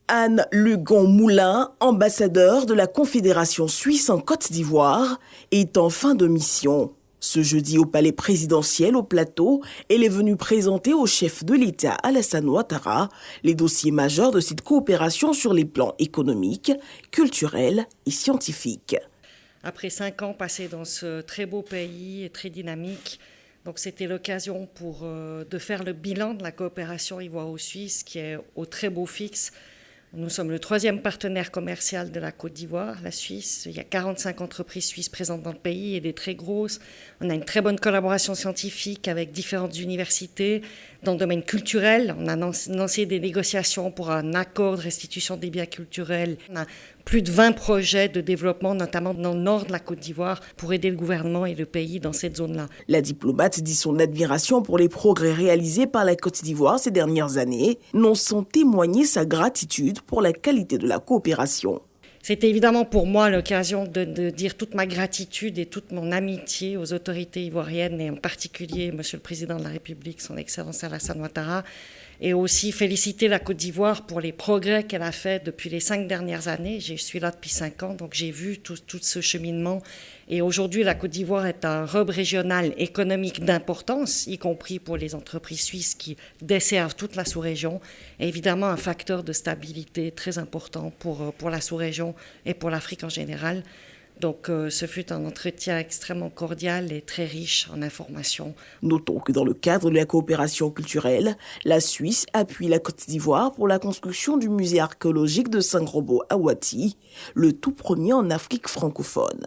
Anne Lugon-Moulin, ambassadeur de la Confédération suisse en Côte d'Ivoire, est en fin de mission. Ce jeudi au palais présidentiel au Plateau, elle est venue présenter au chef de l'État Alassane Ouattara les dossiers majeurs de cette coopération sur les plans économiques, culturels et scientifiques. Après 5 ans passés dans ce très beau pays et très dynamique, donc c'était l'occasion de faire le bilan de la coopération ivoiro-suisse qui est au très beau fixe. Nous sommes le 3e partenaire commercial de la Côte d'Ivoire, la Suisse. Il y a 45 entreprises suisses présentes dans le pays et des très grosses. On a une très bonne collaboration scientifique avec différentes universités. Dans le domaine culturel, on a lancé des négociations pour un accord de restitution des biens culturels. On a plus de 20 projets de développement, notamment dans le nord de la Côte d'Ivoire, pour aider le gouvernement et le pays dans cette zone-là. La diplomate dit son admiration pour les progrès réalisés par la Côte d'Ivoire ces dernières années, non sans témoigner sa gratitude pour la qualité de la coopération. C'était évidemment pour moi l'occasion de dire toute ma gratitude et toute mon amitié aux autorités ivoiriennes et en particulier Monsieur le Président de la République, Son Excellence Alassane Ouattara, et aussi féliciter la Côte d'Ivoire pour les progrès qu'elle a fait depuis les 5 dernières années. Je suis là depuis 5 ans, donc j'ai vu tout ce cheminement. Et aujourd'hui, la Côte d'Ivoire est un hub régional économique d'importance, y compris pour les entreprises suisses qui desservent toute la sous-région. Et évidemment, un facteur de stabilité très important pour la sous-région et pour l'Afrique en général. Donc ce fut un entretien extrêmement cordial et très riche en informations. Notons que dans le cadre de la coopération culturelle, la Suisse appuie la Côte d'Ivoire pour la construction du musée archéologique de Saint-Grobo à Ouati, le tout premier en Afrique francophone.